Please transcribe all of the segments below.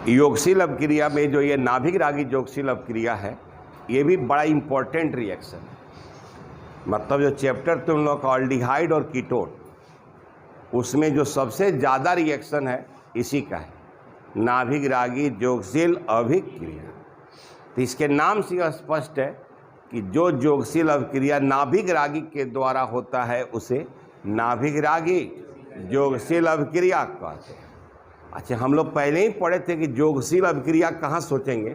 योगशील अपक्रिया में जो ये नाभिक रागी योगशील अपक्रिया है, ये भी बड़ा इम्पोर्टेंट रिएक्शन है। मतलब जो चैप्टर तुम लोग का एल्डिहाइड और कीटोन, उसमें जो सबसे ज़्यादा रिएक्शन है इसी का है, नाभिक रागी योगशील अभिक्रिया। तो इसके नाम से स्पष्ट है कि जो योगशील अपक्रिया नाभिक रागी के द्वारा होता है उसे नाभिक रागी योगशील अपक्रिया कहते हैं। अच्छा, हम लोग पहले ही पढ़े थे कि योगशील अपक्रिया कहाँ सोचेंगे,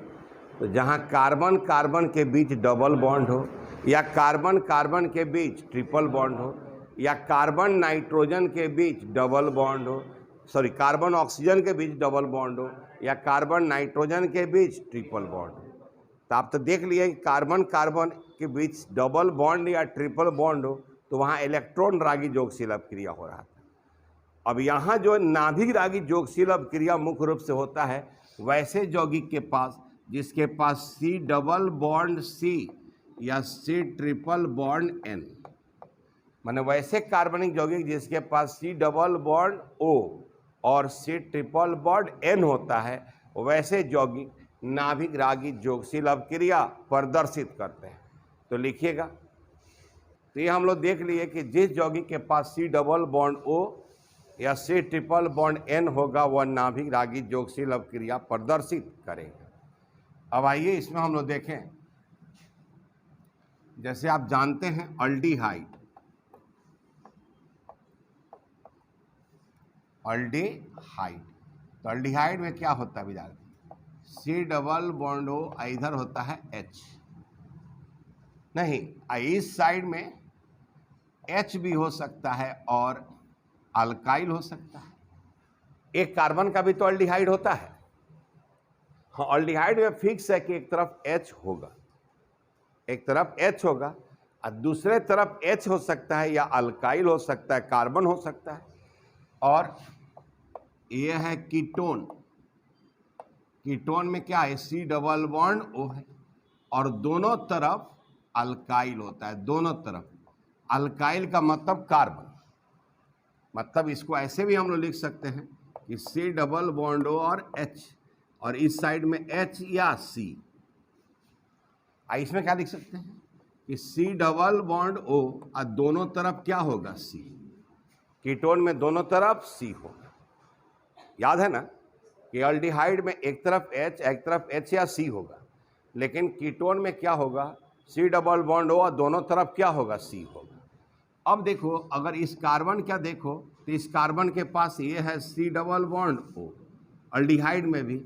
तो जहाँ कार्बन कार्बन के बीच डबल बॉन्ड हो, या कार्बन कार्बन के बीच ट्रिपल बॉन्ड हो, या कार्बन नाइट्रोजन के बीच डबल बॉन्ड हो, सॉरी कार्बन ऑक्सीजन के बीच डबल बॉन्ड हो, या कार्बन नाइट्रोजन के बीच ट्रिपल बॉन्ड हो। तो आप तो देख लिए कि कार्बन कार्बन के बीच डबल बॉन्ड या ट्रिपल बॉन्ड हो तो वहाँ इलेक्ट्रॉन रागी योगशील अपक्रिया हो रहा था। अब यहाँ जो नाभिक रागी योगशील अपक्रिया मुख्य रूप से होता है वैसे यौगिक के पास जिसके पास C डबल बॉन्ड C या C ट्रिपल बॉन्ड N, माने वैसे कार्बनिक यौगिक जिसके पास C डबल बॉन्ड O और C ट्रिपल बॉन्ड N होता है, वैसे यौगिक नाभिक रागी योगशील अपक्रिया प्रदर्शित करते हैं। तो लिखिएगा, तो ये हम लोग देख लिए कि जिस यौगिक के पास C डबल बॉन्ड O या C ट्रिपल बॉन्ड N होगा वह नाभिक रागी योगशील अपक्रिया प्रदर्शित करेगा। अब आइए इसमें हम लोग देखें, जैसे आप जानते हैं अल्डिहाइड, तो अल्डिहाइड में क्या होता है विद्यार्थी, C डबल बॉन्ड O, इधर होता है H, नहीं इस साइड में H भी हो सकता है और अल्काइल हो सकता है। एक कार्बन का भी तो अल्डिहाइड होता है। हाँ, अल्डिहाइड में फिक्स है कि एक तरफ H होगा, एक तरफ H होगा और दूसरे तरफ H हो सकता है, या अल्काइल हो सकता है, कार्बन हो सकता है। और यह है कीटोन, कीटोन में क्या है, C डबल बॉन्ड O है और दोनों तरफ अल्काइल होता है, दोनों तरफ। अल्काइल का मतलब कार्बन, मतलब इसको ऐसे भी हम लोग लिख सकते हैं कि C डबल बॉन्ड O और H, और इस साइड में H या C। इसमें क्या लिख सकते हैं कि C डबल बॉन्ड O और दोनों तरफ क्या होगा, C। कीटोन में दोनों तरफ C होगा। याद है ना कि अल्डिहाइड में एक तरफ H, एक तरफ H या C होगा, लेकिन कीटोन में क्या होगा, C डबल बॉन्ड O और दोनों तरफ क्या होगा, C होगा। अब देखो, अगर इस कार्बन क्या देखो तो इस कार्बन के पास ये है C double bond O, aldehyde में भी,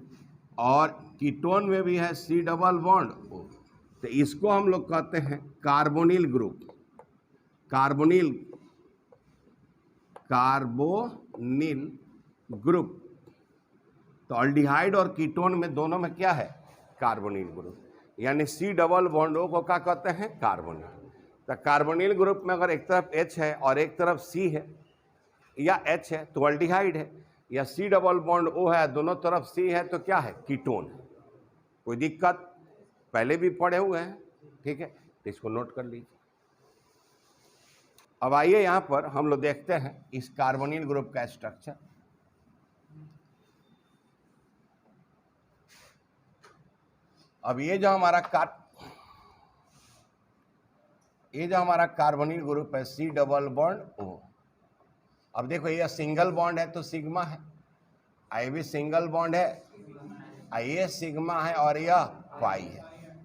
और कीटोन में भी है C डबल बॉन्ड O। तो इसको हम लोग कहते हैं कार्बोनिल ग्रुप, कार्बोनिल ग्रुप। तो अल्डिहाइड और कीटोन में दोनों में क्या है, कार्बोनिल ग्रुप, यानी C डबल बॉन्ड O को क्या कहते हैं, कार्बोनिल। तो कार्बोनिल ग्रुप में अगर एक तरफ H है और एक तरफ C है या H है तो अल्डिहाइड है, या C डबल बॉन्ड O है दोनों तरफ C है तो क्या है, कीटोन है। कोई दिक्कत, पहले भी पढ़े हुए हैं, ठीक है, तो इसको नोट कर लीजिए। अब आइए यहाँ पर हम लोग देखते हैं इस कार्बोनिल ग्रुप का स्ट्रक्चर। अब ये जो हमारा कार्बोनिल ग्रुप है C डबल बॉन्ड O। अब देखो ये सिंगल बॉन्ड है तो सिग्मा है, ये भी सिंगल बॉन्ड है, ये सिग्मा है और यह पाई है।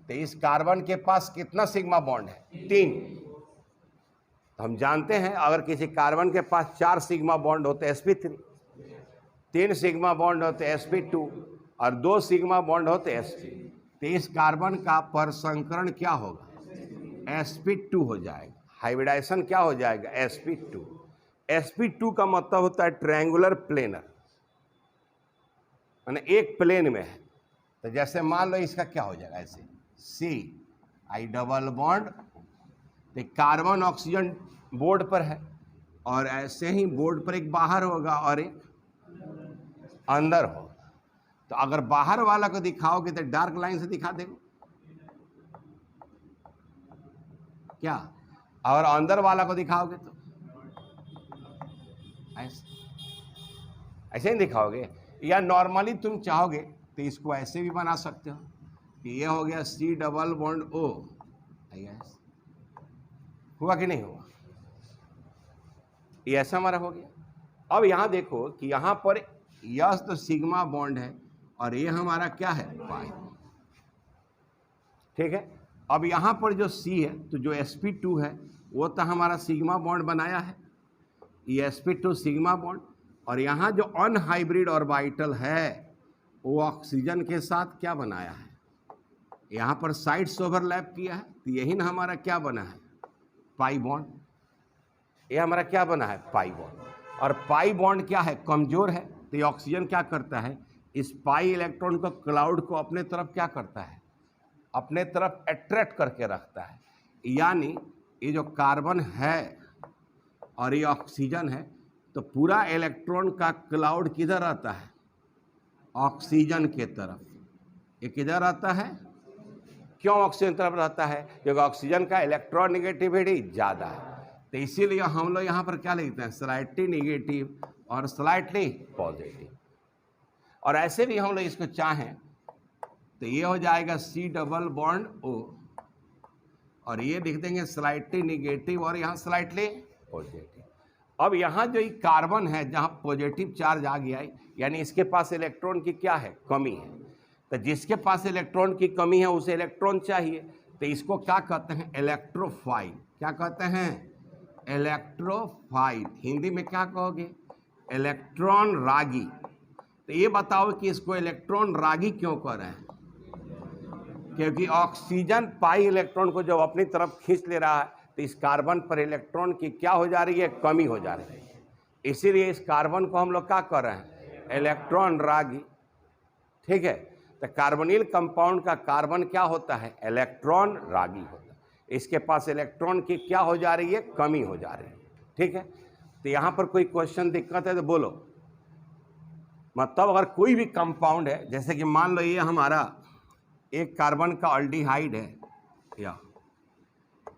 तो इस कार्बन के पास कितना सिग्मा बॉन्ड है, 3। तो हम जानते हैं अगर किसी कार्बन के पास 4 सिग्मा बॉन्ड होते sp3, 3 सिग्मा बॉन्ड होते sp2 और 2 सिग्मा बॉन्ड होते sp। तो इस कार्बन का परसंकरण क्या होगा, sp2 हो जाएगा। हाइब्रिडाइजेशन क्या हो जाएगा, sp2। sp2 का मतलब होता है ट्रायंगुलर प्लेनर, माने एक प्लेन में है। तो जैसे मान लो इसका क्या हो जाएगा, ऐसे C डबल बॉन्ड, तो कार्बन ऑक्सीजन बोर्ड पर है और ऐसे ही बोर्ड पर एक बाहर होगा और एक अंदर होगा। तो अगर बाहर वाला को दिखाओगे तो डार्क लाइन से दिखा देगा क्या, और अंदर वाला को दिखाओगे तो ऐसे ही दिखाओगे, या नॉर्मली तुम चाहोगे तो इसको ऐसे भी बना सकते हो कि ये हो गया C डबल बॉन्ड O, हुआ कि नहीं हुआ? ये ऐसा हमारा हो गया। अब यहाँ देखो कि यहाँ पर यह तो सिग्मा बॉन्ड है और ये हमारा क्या है, पाई। ठीक है, अब यहाँ पर जो C है तो जो sp2 है वो तो हमारा सिग्मा बॉन्ड बनाया है, ये sp2 सिग्मा बॉन्ड, और यहाँ जो अनहाइब्रिड ऑर्बिटल है वो ऑक्सीजन के साथ क्या बनाया है, यहाँ पर साइड्स ओवरलैप किया है, तो यही ना हमारा क्या बना है, पाई बॉन्ड। ये हमारा क्या बना है, पाई बॉन्ड। और पाई बॉन्ड क्या है, कमजोर है, तो ये ऑक्सीजन क्या करता है, इस पाई इलेक्ट्रॉन को, क्लाउड को अपने तरफ क्या करता है, अपने तरफ अट्रैक्ट करके रखता है। यानी ये जो कार्बन है और ये ऑक्सीजन है, तो पूरा इलेक्ट्रॉन का क्लाउड किधर आता है, ऑक्सीजन के तरफ। ये किधर आता है, क्यों ऑक्सीजन तरफ रहता है, क्योंकि ऑक्सीजन का इलेक्ट्रॉन निगेटिविटी ज़्यादा है। तो इसीलिए हम लोग यहाँ पर क्या लिखते हैं, स्लाइटली निगेटिव और स्लाइटली पॉजिटिव। और ऐसे भी हम लोग इसको चाहें तो ये हो जाएगा C डबल बॉन्ड O, और ये लिख देंगे स्लाइटली निगेटिव और यहाँ स्लाइटली पॉजिटिव। अब यहाँ जो ये कार्बन है जहाँ पॉजिटिव चार्ज आ गया है, यानी इसके पास इलेक्ट्रॉन की क्या है, कमी है। तो जिसके पास इलेक्ट्रॉन की कमी है उसे इलेक्ट्रॉन चाहिए, तो इसको क्या कहते हैं, इलेक्ट्रोफाइल। क्या कहते हैं, इलेक्ट्रोफाइल। हिंदी में क्या कहोगे, इलेक्ट्रॉन रागी। तो ये बताओ कि इसको इलेक्ट्रॉन रागी क्यों कह रहे हैं, क्योंकि ऑक्सीजन पाई इलेक्ट्रॉन को जब अपनी तरफ खींच ले रहा है तो इस कार्बन पर इलेक्ट्रॉन की क्या हो जा रही है, कमी हो जा रही है। इसीलिए इस कार्बन को हम लोग क्या कर रहे हैं, इलेक्ट्रॉन रागी। ठीक है, तो कार्बोनिल कंपाउंड का कार्बन क्या होता है, इलेक्ट्रॉन रागी होता है। इसके पास इलेक्ट्रॉन की क्या हो जा रही है, कमी हो जा रही है। ठीक है, तो यहाँ पर कोई क्वेश्चन दिक्कत है तो बोलो। मतलब अगर कोई भी कंपाउंड है, जैसे कि मान लो ये हमारा एक कार्बन का अल्डिहाइड है, या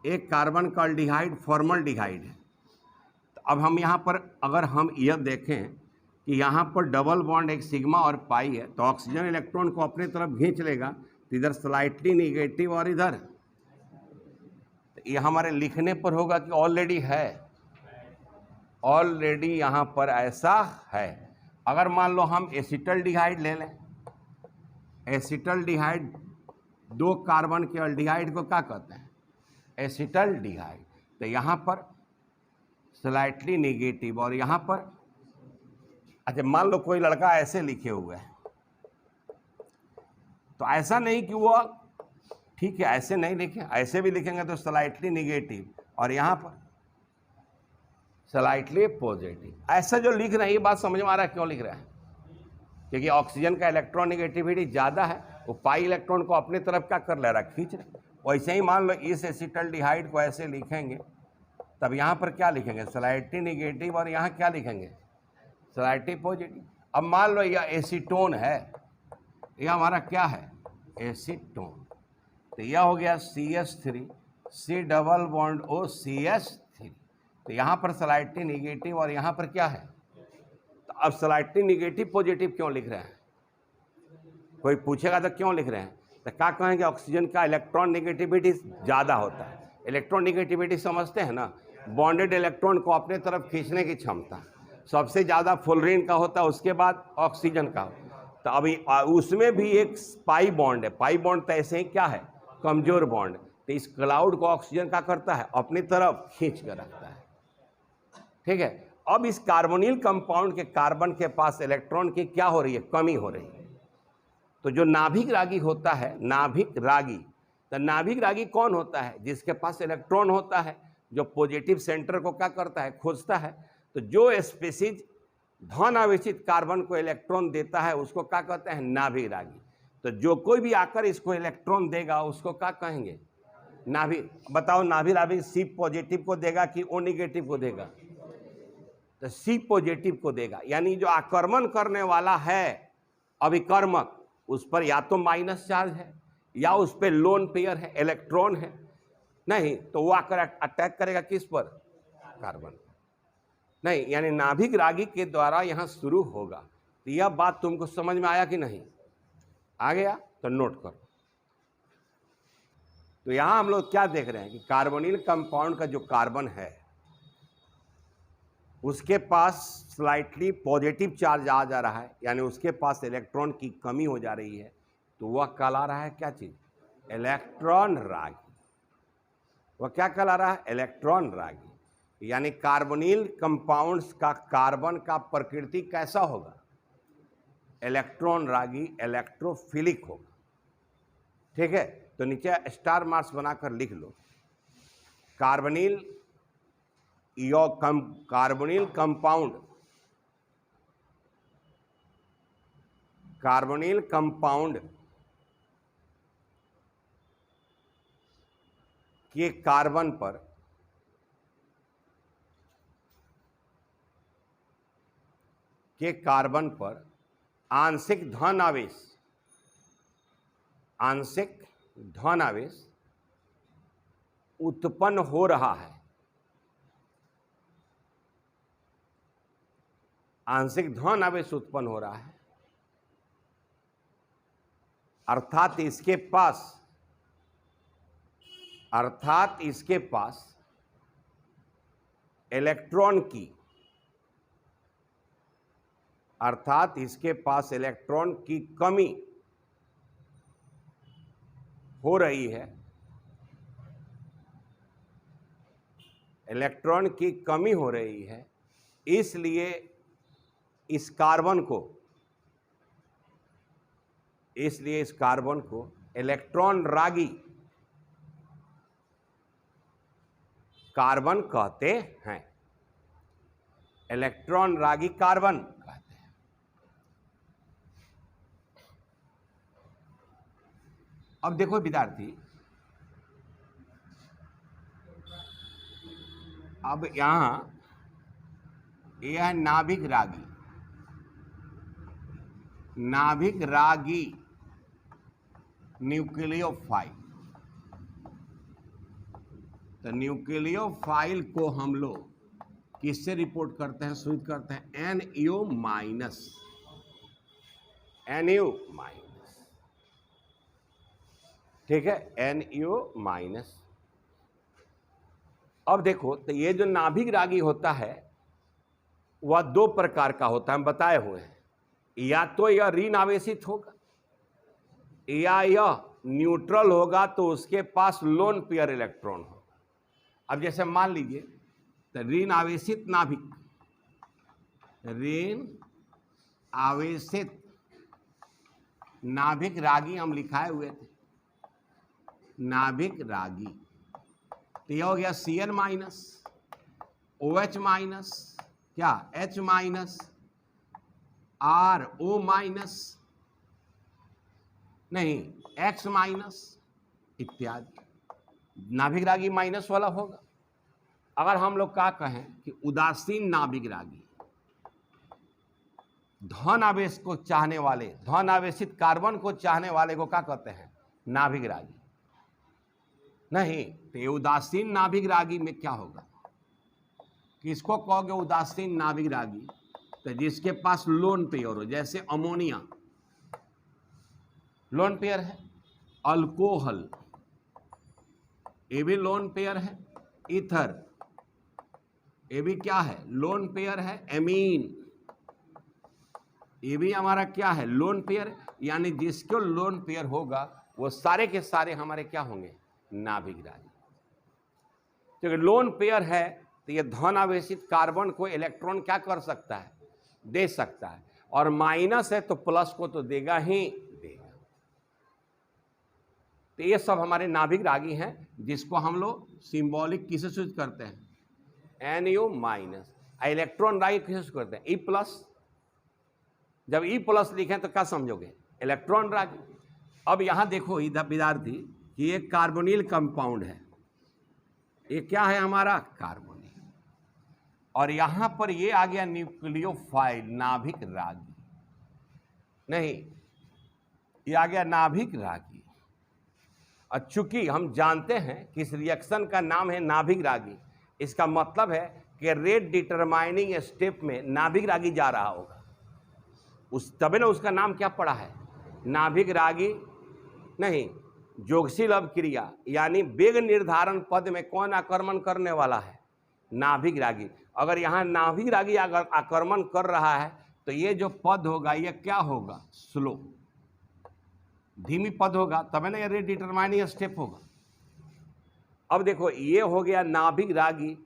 एक कार्बन का अल्डिहाइड फॉर्मल्डिहाइड है, तो अब हम यहाँ पर अगर हम यह देखें कि यहाँ पर डबल बॉन्ड एक सिग्मा और पाई है, तो ऑक्सीजन इलेक्ट्रॉन को अपने तरफ खींच लेगा, तो इधर स्लाइटली निगेटिव और इधर, तो ये हमारे लिखने पर होगा कि ऑलरेडी है, ऑलरेडी यहाँ पर ऐसा है। अगर मान लो हम एसिटल्डिहाइड ले लें, एसिटल्डिहाइड, दो कार्बन के अल्डिहाइड को क्या कहते हैं, एसिटल्डिहाइड। तो यहाँ पर स्लाइटली निगेटिव और यहाँ पर, अच्छा मान लो कोई लड़का ऐसे लिखे हुए है, तो ऐसा नहीं कि वो, ठीक है ऐसे नहीं लिखे, ऐसे भी लिखेंगे तो स्लाइटली निगेटिव और यहाँ पर स्लाइटली पॉजिटिव। ऐसा जो लिख रहे हैं ये बात समझ में आ रहा है क्यों लिख रहे हैं, क्योंकि ऑक्सीजन का इलेक्ट्रॉन निगेटिविटी ज़्यादा है, वो पाई इलेक्ट्रॉन को अपनी तरफ क्या कर ले रहा है, खींच रहा है। वैसे ही मान लो इस एसिटल्डिहाइड को ऐसे लिखेंगे, तब यहाँ पर क्या लिखेंगे, स्लाइटली निगेटिव और यहाँ क्या लिखेंगे, स्लाइटली पॉजिटिव। अब मान लो यह एसीटोन है, यह हमारा क्या है, एसीटोन, तो यह हो गया CH3, C double bond O CH3। तो यहाँ पर स्लाइटली निगेटिव और यहाँ पर क्या है, तो अब स्लाइटली निगेटिव पॉजिटिव क्यों लिख रहे हैं, कोई पूछेगा तो क्यों लिख रहे हैं, तो क्या कहेंगे, ऑक्सीजन का इलेक्ट्रॉन निगेटिविटी ज़्यादा होता है। इलेक्ट्रॉन निगेटिविटी समझते हैं ना, बॉन्डेड इलेक्ट्रॉन को अपने तरफ खींचने की क्षमता सबसे ज़्यादा फ्लोरीन का होता है, उसके बाद ऑक्सीजन का। तो अभी उसमें भी एक पाई बॉन्ड है, पाई बॉन्ड तो ऐसे ही क्या है, कमजोर बॉन्ड। तो इस क्लाउड को ऑक्सीजन क्या करता है, अपनी तरफ खींच कर रखता है। ठीक है, अब इस कार्बोनिल कंपाउंड के कार्बन के पास इलेक्ट्रॉन की क्या हो रही है, कमी हो रही है। तो जो नाभिक रागी होता है, नाभिक रागी, तो नाभिक रागी कौन होता है, जिसके पास इलेक्ट्रॉन होता है, जो पॉजिटिव सेंटर को क्या करता है, खोजता है। तो जो स्पीसीज धन आवेशित कार्बन को इलेक्ट्रॉन देता है उसको क्या कहते हैं, नाभिक रागी। तो जो कोई भी आकर इसको इलेक्ट्रॉन देगा उसको क्या कहेंगे, नाभिक। बताओ नाभिक रागी C पॉजिटिव को देगा कि O निगेटिव को देगा, तो C पॉजिटिव को देगा। यानी जो आक्रमण करने वाला है अभिकर्मक, उस पर या तो माइनस चार्ज है या उस पर लोन पेयर है, इलेक्ट्रॉन है, नहीं तो वो आकर अटैक करेगा किस पर, कार्बन पर। नहीं, यानी नाभिक रागी के द्वारा यहाँ शुरू होगा। तो यह बात तुमको समझ में आया कि नहीं, आ गया? तो नोट करो। तो यहां हम लोग क्या देख रहे हैं कि कार्बोनिल कंपाउंड का जो कार्बन है उसके पास स्लाइटली पॉजिटिव चार्ज आ जा रहा है, यानी उसके पास इलेक्ट्रॉन की कमी हो जा रही है, तो वह कहला रहा है क्या चीज? इलेक्ट्रॉन रागी। वह क्या कहला रहा है? इलेक्ट्रॉन रागी। यानी कार्बोनिल कंपाउंड्स का कार्बन का प्रकृति कैसा होगा? इलेक्ट्रॉन रागी, इलेक्ट्रोफिलिक होगा। ठीक है, तो नीचे स्टार मार्क्स बनाकर लिख लो। कार्बोनिल कंपाउंड के कार्बन पर आंशिक धन आवेश उत्पन्न हो रहा है। आंशिक धन आवेश उत्पन्न हो रहा है, अर्थात इसके पास इलेक्ट्रॉन की कमी हो रही है। इलेक्ट्रॉन की कमी हो रही है, इसलिए इस कार्बन को इलेक्ट्रॉन रागी कार्बन कहते हैं। इलेक्ट्रॉन रागी कार्बन कहते हैं। अब देखो विद्यार्थी, अब यहां यह है नाभिक रागी न्यूक्लियोफाइल। तो न्यूक्लियोफाइल को हम लोग किससे रिपोर्ट करते हैं, सूचित करते हैं? NU minus. ठीक है, NU माइनस। अब देखो, तो ये जो नाभिक रागी होता है वह दो प्रकार का होता है, हम बताए हुए हैं। या तो यह ऋण आवेशित होगा या यह न्यूट्रल होगा, तो उसके पास लोन पेयर इलेक्ट्रॉन होगा। अब जैसे मान लीजिए, तो ऋण आवेशित नाभिक रागी हम लिखाए हुए थे, नाभिक रागी। तो यह हो गया Cn माइनस, OH माइनस, क्या H माइनस, RO माइनस, नहीं X माइनस इत्यादि। नाभिक रागी माइनस वाला होगा। अगर हम लोग क्या कहें कि उदासीन नाभिक रागी, धन आवेश को चाहने वाले, धन आवेशित कार्बन को चाहने वाले को क्या कहते हैं? नाभिक रागी। नहीं, तो ये उदासीन नाभिक रागी में क्या होगा? किसको कहोगे उदासीन नाभिक रागी? तो जिसके पास लोन पेयर हो, जैसे अमोनिया लोन पेयर है, अल्कोहल ये भी लोन पेयर है, ईथर ये भी क्या है? लोन पेयर है, एमीन ये भी हमारा क्या है? Lone pair. यानी जिसको लोन पेयर होगा वो सारे के सारे हमारे क्या होंगे? नाभिक रागी। क्योंकि लोन पेयर है तो ये धन आवेशित कार्बन को इलेक्ट्रॉन क्या कर सकता है? दे सकता है, और माइनस है तो प्लस को तो देगा ही देगा। तो ये सब हमारे नाभिक रागी हैं, जिसको हम लोग सिंबॉलिक किसे सूचित करते हैं? NU minus. इलेक्ट्रॉन रागी किसे सूचित करते हैं? E plus. जब E प्लस लिखें तो क्या समझोगे? इलेक्ट्रॉन रागी। अब यहां देखो इधर विद्यार्थी कि ये कार्बोनिल कंपाउंड है, ये क्या है हमारा? कार्बोनिल। और यहां पर ये आ गया न्यूक्लियोफाइल नाभिक रागी, नहीं ये आ गया नाभिक रागी। और चूंकि हम जानते हैं कि इस रिएक्शन का नाम है नाभिक रागी, इसका मतलब है कि रेट डिटरमाइनिंग स्टेप में नाभिक रागी जा रहा होगा, उस तभी ना उसका नाम क्या पड़ा है? नाभिक रागी नहीं, जोगशील अभिक्रिया यानी वेग निर्धारण पद में कौन आक्रमण करने वाला है? नाभिक रागी। अगर यहाँ नाभिक रागी अगर आक्रमण कर रहा है तो ये जो पद होगा ये क्या होगा? स्लो, धीमी पद होगा, तब है ना ये डिटरमाइनिंग स्टेप होगा। अब देखो ये हो गया नाभिक रागी,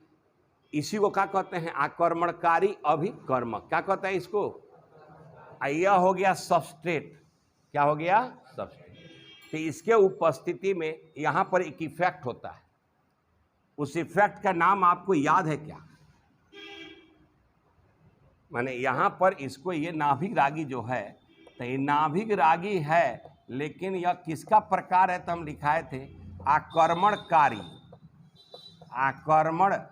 इसी को क्या कहते हैं? आक्रमणकारी अभिकर्मक। क्या कहते हैं इसको? यह हो गया सबस्ट्रेट। क्या हो गया? सबस्ट्रेट। तो इसके उपस्थिति में यहाँ पर एक इफेक्ट होता है, उस इफेक्ट का नाम आपको याद है क्या? माने यहाँ पर इसको ये नाभिक रागी जो है, तो ये नाभिक रागी है, लेकिन यह किसका प्रकार है? तो हम लिखाए थे आक्रमणकारी, आक्रमणकारी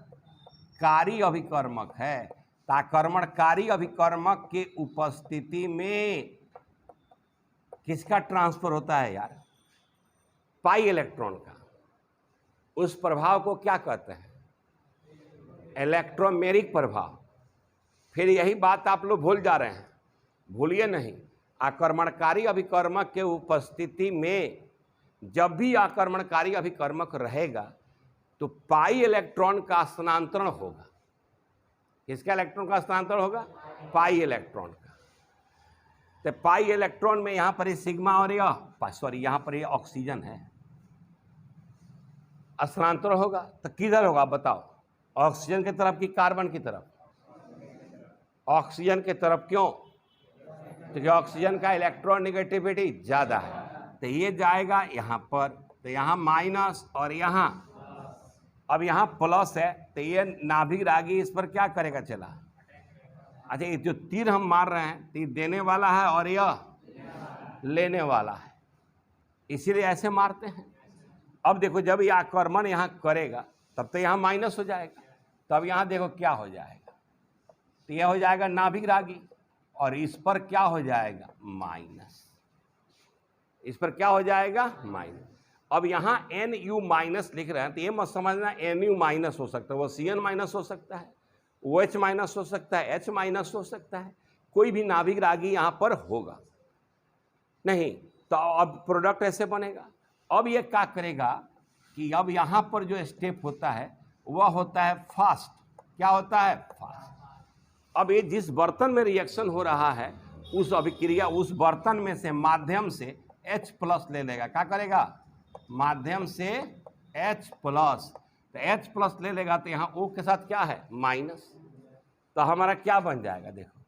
अभिकर्मक है। तो आक्रमणकारी अभिकर्मक के उपस्थिति में किसका ट्रांसफर होता है यार? पाई इलेक्ट्रॉन का। उस प्रभाव को क्या कहते हैं? इलेक्ट्रोमेरिक प्रभाव। फिर यही बात आप लोग भूल जा रहे हैं, भूलिए नहीं। आक्रमणकारी अभिकर्मक के उपस्थिति में जब भी आक्रमणकारी अभिकर्मक रहेगा तो पाई इलेक्ट्रॉन का स्थानांतरण होगा। किसका इलेक्ट्रॉन का स्थानांतरण होगा? पाई इलेक्ट्रॉन का। तो पाई इलेक्ट्रॉन में यहाँ पर ये सिग्मा और यहाँ पर ये ऑक्सीजन है, स्थानांतरण होगा। तो किधर होगा बताओ? ऑक्सीजन की तरफ कि कार्बन की तरफ? ऑक्सीजन की तरफ। क्यों? क्योंकि ऑक्सीजन का इलेक्ट्रॉन नेगेटिविटी ज़्यादा है। तो ये जाएगा यहाँ पर, तो यहाँ माइनस और यहाँ, अब यहाँ प्लस है, तो ये नाभिक रागी इस पर क्या करेगा? चला। अच्छा, ये जो तीर हम मार रहे हैं तो ये देने वाला है और यह लेने वाला है, इसीलिए ऐसे मारते हैं। अब देखो जब ये आक्रमण यहाँ करेगा तब तो यहाँ माइनस हो जाएगा, तब यहाँ देखो क्या हो जाएगा? तो यह हो जाएगा नाभिक रागी और इस पर क्या हो जाएगा? माइनस। इस पर क्या हो जाएगा? माइनस। अब यहाँ NU माइनस लिख रहे हैं तो ये मत समझना NU माइनस हो सकता है, वो CN माइनस हो सकता है, OH माइनस हो सकता है, H माइनस हो सकता है, कोई भी नाभिक रागी यहाँ पर होगा नहीं। तो अब प्रोडक्ट ऐसे बनेगा। अब ये क्या करेगा कि अब यहाँ पर जो स्टेप होता है वह होता है फास्ट। क्या होता है? फास्ट। अब ये जिस बर्तन में रिएक्शन हो रहा है उस अभिक्रिया, उस बर्तन में से माध्यम से H प्लस ले लेगा। क्या करेगा? माध्यम से H प्लस। तो H प्लस ले लेगा तो यहाँ O के साथ क्या है? माइनस। तो हमारा क्या बन जाएगा? देखो,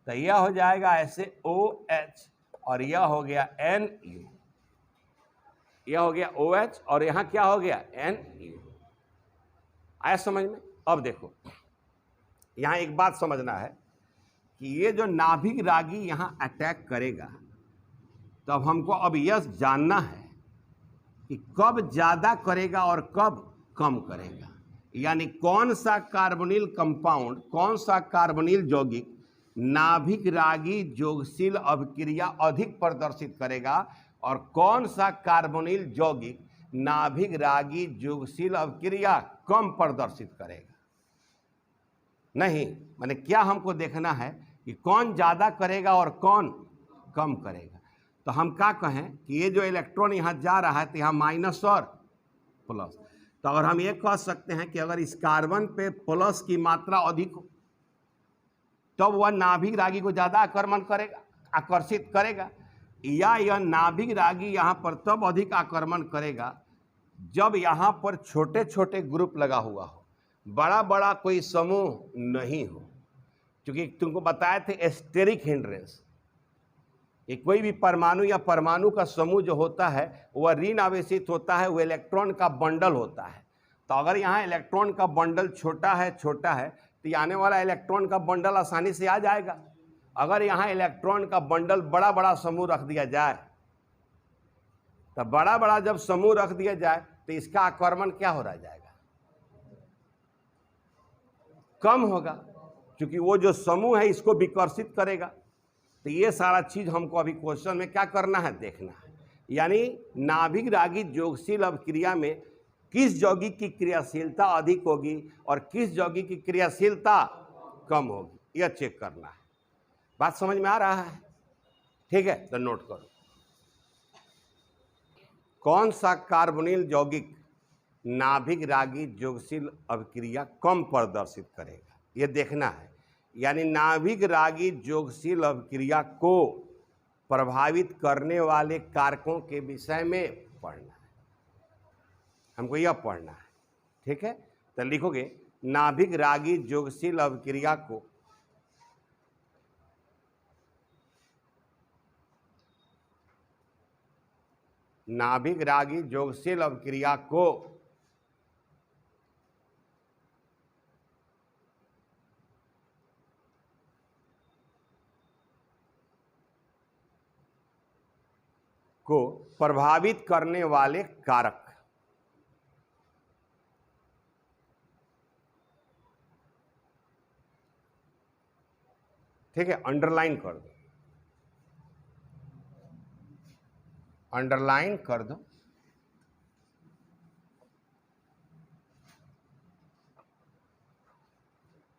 तो यह हो जाएगा ऐसे OH और यह हो गया NU, यह हो गया OH और यहाँ क्या हो गया? NU। आया समझ में? अब देखो यहाँ एक बात समझना है कि ये जो नाभिक रागी यहाँ अटैक करेगा, तब हमको अब यह जानना है कि कब ज़्यादा करेगा और कब कम करेगा। यानी कौन सा कार्बोनिल कंपाउंड, कौन सा कार्बोनिल यौगिक नाभिक रागी जोगशील अभिक्रिया अधिक प्रदर्शित करेगा और कौन सा कार्बोनिल यौगिक नाभिक रागी जोगशील अभिक्रिया कम प्रदर्शित करेगा। नहीं, माने क्या हमको देखना है कि कौन ज़्यादा करेगा और कौन कम करेगा। तो हम क्या कहें कि ये जो इलेक्ट्रॉन यहाँ जा रहा है तो यहाँ माइनस और प्लस। तो अगर हम ये कह सकते हैं कि अगर इस कार्बन पे प्लस की मात्रा अधिक हो तब तो वह नाभिक रागी को ज़्यादा आक्रमण करेगा, आकर्षित करेगा, या यह नाभिक रागी यहाँ पर तब अधिक आक्रमण करेगा जब यहाँ पर छोटे छोटे ग्रुप लगा हुआ हो, बड़ा बड़ा कोई समूह नहीं हो। क्योंकि तुमको बताए थे स्टेरिक हिंड्रेंस, ये कोई भी परमाणु या परमाणु का समूह जो होता है वह ऋण आवेशित होता है, वो इलेक्ट्रॉन का बंडल होता है। तो अगर यहाँ इलेक्ट्रॉन का बंडल छोटा है तो ये आने वाला इलेक्ट्रॉन का बंडल आसानी से आ जाएगा। अगर यहाँ इलेक्ट्रॉन का बंडल बड़ा बड़ा समूह रख दिया जाए, तो बड़ा बड़ा जब समूह रख दिया जाए तो इसका आक्रमण क्या हो रहा जाएगा? कम होगा, क्योंकि वो जो समूह है इसको विकर्षित करेगा। तो ये सारा चीज हमको अभी क्वेश्चन में क्या करना है? देखना है। यानी नाभिक रागी जोगशील अभिक्रिया में किस यौगिक की क्रियाशीलता अधिक होगी और किस यौगिक की क्रियाशीलता कम होगी, यह चेक करना है। बात समझ में आ रहा है? ठीक है, तो नोट करो। कौन सा कार्बोनिल यौगिक नाभिक रागी योगशील अभिक्रिया कम प्रदर्शित करेगा, ये देखना है। यानी नाभिक रागी योगशील अभिक्रिया को प्रभावित करने वाले कारकों के विषय में पढ़ना है, हमको यह पढ़ना है। ठीक है, तो लिखोगे नाभिक रागी योगशील अभिक्रिया को नाभिक रागी योगशील अभिक्रिया को प्रभावित करने वाले कारक। ठीक है, अंडरलाइन कर दो, अंडरलाइन कर दो।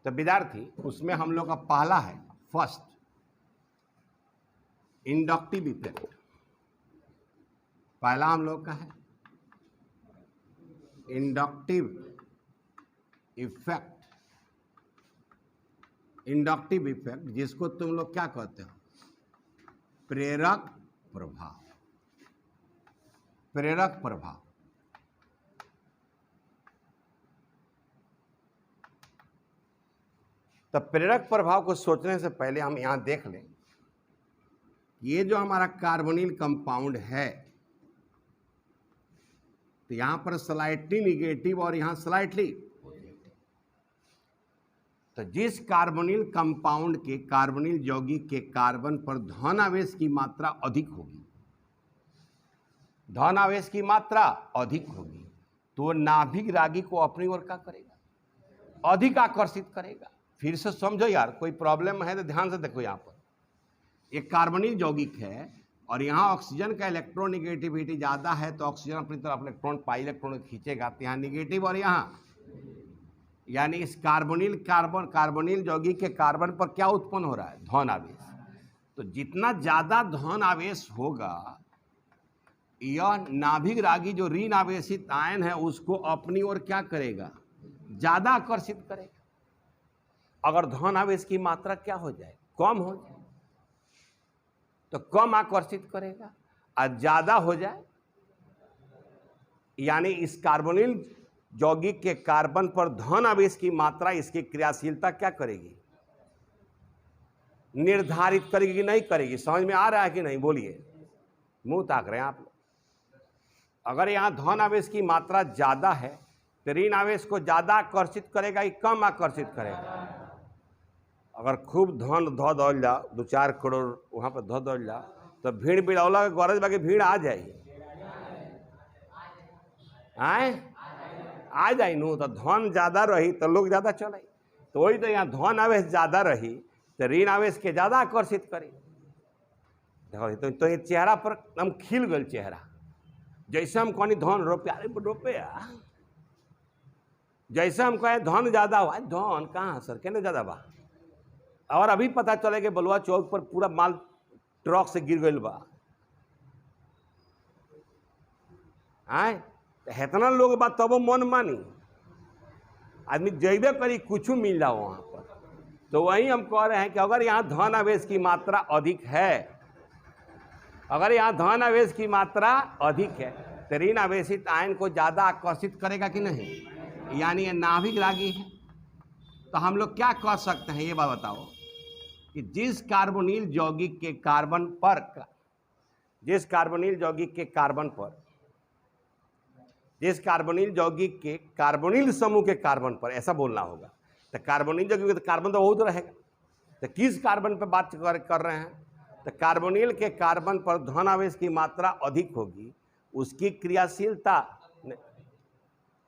तो विद्यार्थी उसमें हम लोग का पहला है फर्स्ट इंडक्टिव इफेक्ट। पहला हम लोग का है इंडक्टिव इफेक्ट। इंडक्टिव इफेक्ट जिसको तुम लोग क्या कहते हो, प्रेरक प्रभाव। प्रेरक प्रभाव तो प्रेरक प्रभाव को सोचने से पहले हम यहां देख लें, ये जो हमारा कार्बोनिल कंपाउंड है, तो यहां पर स्लाइटली निगेटिव और यहां स्लाइटली पॉजिटिव। तो जिस कार्बोनिल कंपाउंड के कार्बोनिल यौगिक के कार्बन पर धन आवेश की मात्रा अधिक होगी, धन आवेश की मात्रा अधिक होगी, तो नाभिक रागी को अपनी ओर क्या करेगा, अधिक आकर्षित करेगा। फिर से समझो यार, कोई प्रॉब्लम है तो ध्यान से देखो। यहाँ पर एक कार्बोनिल यौगिक है और यहाँ ऑक्सीजन का इलेक्ट्रोनिगेटिविटी ज़्यादा है, तो ऑक्सीजन अपनी तरफ इलेक्ट्रॉन पाई इलेक्ट्रॉन खींचेगा, तो यहाँ निगेटिव और यहाँ, यानी इस कार्बोनिल यौगिक के कार्बन पर क्या उत्पन्न हो रहा है, धन आवेश। तो जितना ज़्यादा धन आवेश होगा, यह नाभिक रागी जो ऋण आवेशित आयन है उसको अपनी ओर क्या करेगा, ज़्यादा आकर्षित करेगा। अगर धन आवेश की मात्रा क्या हो जाए, कम हो जाए, तो कम आकर्षित करेगा, और ज़्यादा हो जाए यानी इस कार्बोनिल यौगिक के कार्बन पर धन आवेश की मात्रा इसकी क्रियाशीलता क्या करेगी, निर्धारित करेगी कि नहीं करेगी। समझ में आ रहा है कि नहीं, बोलिए, मुंह ताक रहे हैं आप लोग। अगर यहाँ धन आवेश की मात्रा ज़्यादा है तो ऋण आवेश को ज़्यादा आकर्षित करेगा कि कम आकर्षित करेगा। अगर खूब धन धो दौल जा, 2-4 करोड़ वहाँ पर धो दौल जा, तो भीड़ बिड़ौला के गरज बाकी भीड़ आ जाए, आ जाए नू। तो धन ज़्यादा रही तो लोग ज़्यादा चले, तो वही तो यहाँ धन आवेश ज़्यादा रही तो ऋण आवेश के ज़्यादा आकर्षित करी। देखो तो ये चेहरा पर एकदम खिल गल चेहरा, जैसे हम कहनी धन रुपया, जैसे हम कहें धन ज़्यादा हुआ, धन कहाँ सर, कहने ज़्यादा बा। और अभी पता चले कि बलुआ चौक पर पूरा माल ट्रक से गिर गई बा, आए इतना लोग बा तब मन मानी, आदमी जैबे करी कुछ मिल जाओ वहाँ पर। तो वही हम कह रहे हैं कि अगर यहाँ धन आवेश की मात्रा अधिक है, अगर यहाँ धन आवेश की मात्रा अधिक है तो ऋण आवेशित आयन को ज़्यादा आकर्षित करेगा कि नहीं, यानी ये नाभिक रागी है। तो हम लोग क्या कह सकते हैं, ये बात बताओ कि जिस कार्बोनिल यौगिक के कार्बन पर, जिस कार्बोनिल यौगिक के कार्बन पर, जिस कार्बोनिल यौगिक के कार्बोनिल समूह के कार्बन पर, ऐसा बोलना होगा। तो कार्बोनिल यौगिक तो कार्बन तो बहुत रहेगा, तो किस कार्बन पर बात कर रहे हैं, तो कार्बोनिल के कार्बन पर धन आवेश की मात्रा अधिक होगी, उसकी क्रियाशीलता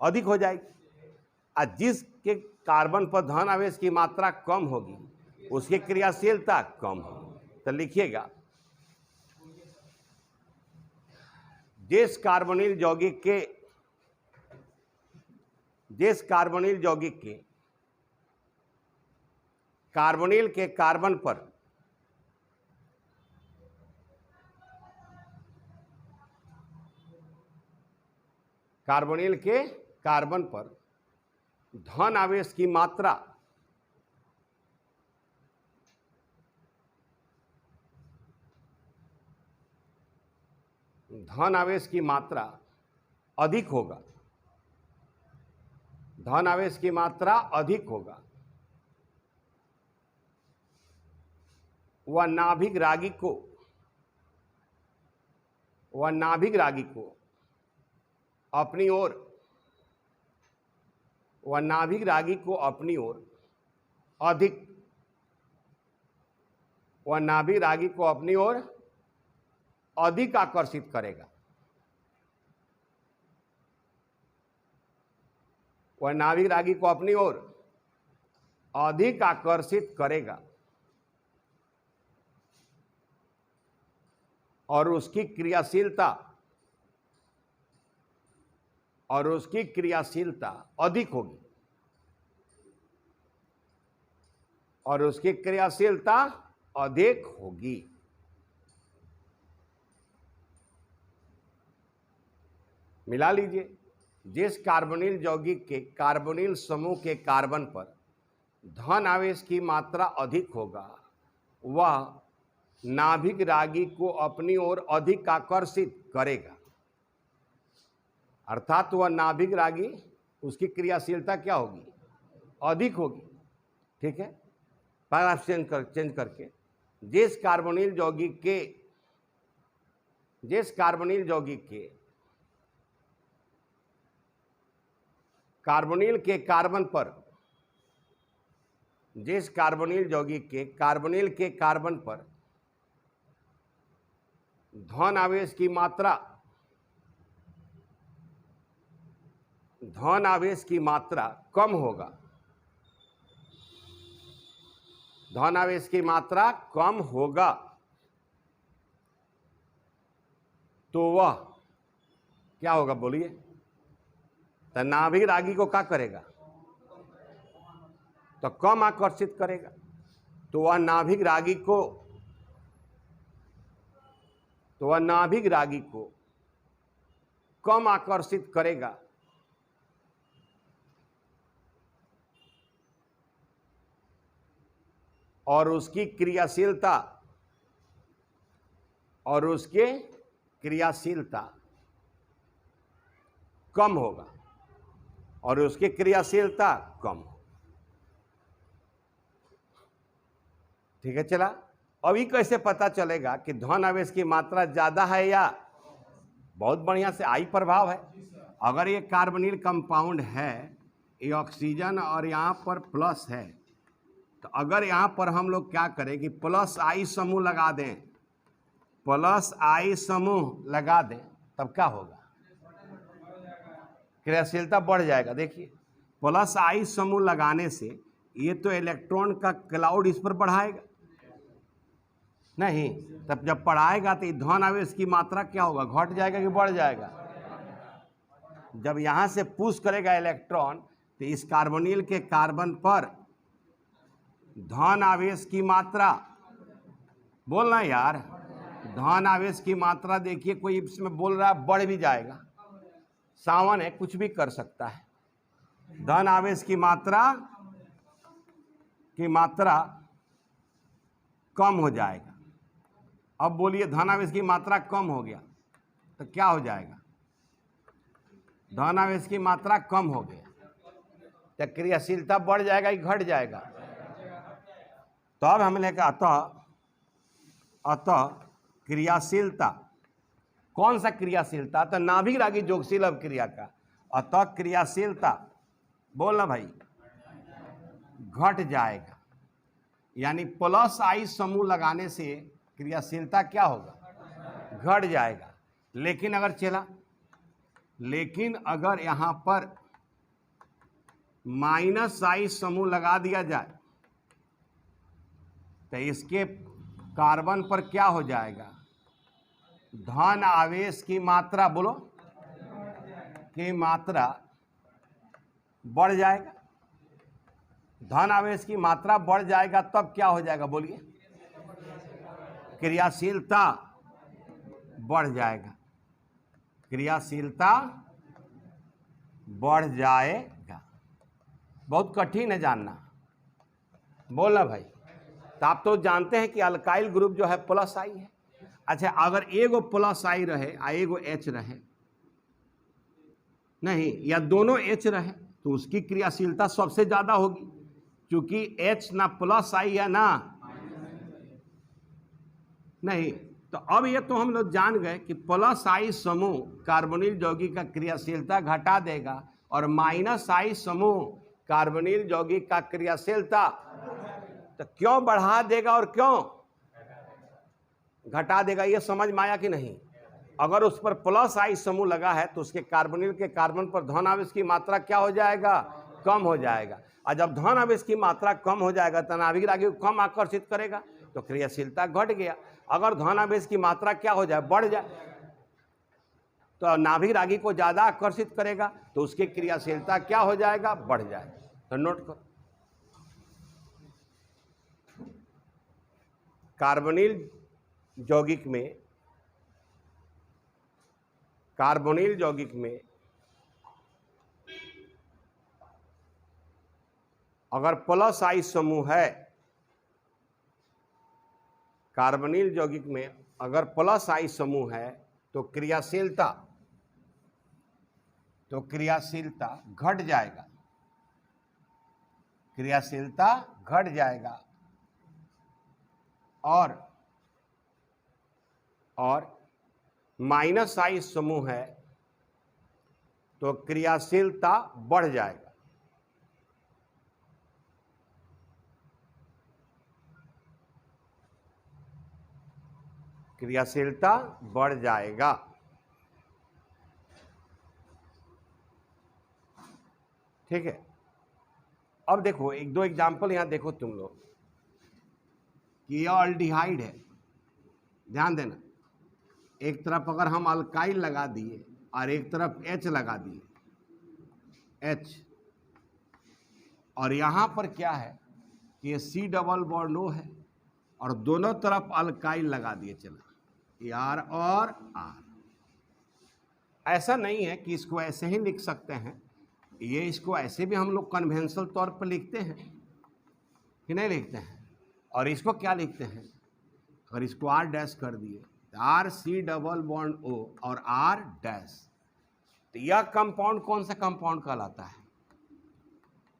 अधिक हो जाएगी, और जिसके कार्बन पर धन आवेश की मात्रा कम होगी उसकी क्रियाशीलता कम होगी। तो लिखिएगा, जिस कार्बोनिल यौगिक के, जिस कार्बोनिल यौगिक के कार्बोनिल के कार्बन पर कार्बोनिल के कार्बन पर धन आवेश की मात्रा अधिक होगा, धन आवेश की मात्रा अधिक होगा, वह नाभिक रागी को अपनी ओर अधिक आकर्षित करेगा। वह नाभिक रागी को अपनी ओर अधिक आकर्षित करेगा और उसकी क्रियाशीलता अधिक होगी, मिला लीजिए। जिस कार्बोनिल यौगिक के कार्बोनिल समूह के कार्बन पर धन आवेश की मात्रा अधिक होगा, वह नाभिक रागी को अपनी ओर अधिक आकर्षित करेगा। अर्थात वह नाभिक रागी, उसकी क्रियाशीलता क्या होगी? अधिक होगी। ठीक है, पैराग्राफ चेंज करके जिस कार्बोनिल यौगिक के कार्बोनिल के कार्बन पर धन आवेश की मात्रा कम होगा, तो वह क्या होगा बोलिए? तो नाभिक रागी को क्या करेगा? तो कम आकर्षित करेगा। तो वह नाभिक रागी को कम आकर्षित करेगा और उसकी क्रियाशीलता कम होगा, ठीक है। चला, अभी कैसे पता चलेगा कि धन आवेश की मात्रा ज्यादा है या? बहुत बढ़िया से आई प्रभाव है। अगर ये कार्बोनिल कंपाउंड है, ये ऑक्सीजन और यहाँ पर प्लस है, तो अगर यहाँ पर हम लोग क्या करें कि प्लस आई समूह लगा दें, तब क्या होगा? क्रियाशीलता बढ़ जाएगा। देखिए, प्लस आई समूह लगाने से ये तो इलेक्ट्रॉन का क्लाउड इस पर बढ़ाएगा नहीं, तब जब बढ़ाएगा तो धन आवेश की मात्रा क्या होगा? घट जाएगा कि बढ़ जाएगा? जब यहां से पुश करेगा इलेक्ट्रॉन, तो इस कार्बोनिल के कार्बन पर धन आवेश की मात्रा, बोलना यार, धन आवेश की मात्रा, देखिए कोई इसमें बोल रहा है बढ़ भी जाएगा, सावन है, कुछ भी कर सकता है। धन आवेश की मात्रा कम हो जाएगा। अब बोलिए, धन आवेश की मात्रा कम हो गया तो क्या हो जाएगा? धन आवेश की मात्रा कम हो गया तो क्रियाशीलता बढ़ जाएगा कि घट जाएगा? तो अब हमने कहा अतः क्रियाशीलता, कौन सा क्रियाशीलता? तो नाभिक रागी जोगशील अवक्रिया का। अतः क्रियाशीलता, बोलना भाई, घट जाएगा। यानी प्लस आई समूह लगाने से क्रियाशीलता क्या होगा? घट जाएगा। लेकिन अगर यहां पर माइनस आई समूह लगा दिया जाए तो इसके कार्बन पर क्या हो जाएगा? धन आवेश की मात्रा, बोलो, की मात्रा बढ़ जाएगा। धन आवेश की मात्रा बढ़ जाएगा, तब क्या हो जाएगा? बोलिए, क्रियाशीलता बढ़ जाएगा। क्रियाशीलता बढ़ जाएगा। बहुत कठिन है जानना, बोलना भाई। तो आप तो जानते हैं कि अल्काइल ग्रुप जो है प्लस आई है। अच्छा, अगर एगो प्लस आई रहे आ एगो एच रहे, नहीं, या दोनों एच रहे, तो उसकी क्रियाशीलता सबसे ज्यादा होगी, क्योंकि एच ना प्लस आई है ना नहीं। तो अब ये तो हम लोग जान गए कि प्लस आई समूह कार्बोनिल यौगिक का क्रियाशीलता घटा देगा और माइनस आई समूह कार्बोनिल यौगिक का क्रियाशीलता तो क्यों बढ़ा देगा और क्यों घटा देगा, ये समझ में आया कि नहीं? अगर उस पर प्लस आई समूह लगा है तो उसके कार्बोनिल के कार्बन पर धन आवेश की मात्रा क्या हो जाएगा? कम हो जाएगा। और जब धन आवेश की मात्रा कम हो जाएगा तो नाभिक रागी को कम आकर्षित करेगा, तो क्रियाशीलता घट गया। अगर धन आवेश की मात्रा क्या हो जाए? बढ़ जाए, तो नाभिक रागी को ज्यादा आकर्षित करेगा, तो उसकी क्रियाशीलता क्या हो जाएगा? बढ़ जाएगा। तो नोट करो, कार्बोनिल यौगिक में अगर प्लस आई समूह है, कार्बोनिल यौगिक में अगर प्लस आई समूह है तो क्रियाशीलता घट जाएगा, क्रियाशीलता घट जाएगा। और माइनस आई समूह है तो क्रियाशीलता बढ़ जाएगा। क्रियाशीलता बढ़ जाएगा। ठीक है। अब देखो एक दो एग्जाम्पल यहां देखो तुम लोग कि यह अल्डिहाइड है, ध्यान देना। एक तरफ अगर हम अल्काइल लगा दिए और एक तरफ H लगा दिए, H, और यहां पर क्या है कि ये C डबल बॉन्ड O है और दोनों तरफ अल्काइल लगा दिए, चला R और R। ऐसा नहीं है कि इसको ऐसे ही लिख सकते हैं, ये इसको ऐसे भी हम लोग कन्वेंशनल तौर पर लिखते हैं कि नहीं लिखते हैं। और इसको क्या लिखते हैं? अगर इसको R डैश कर दिए, R C double bond O और R डैश, तो यह कंपाउंड कौन सा कंपाउंड कहलाता है?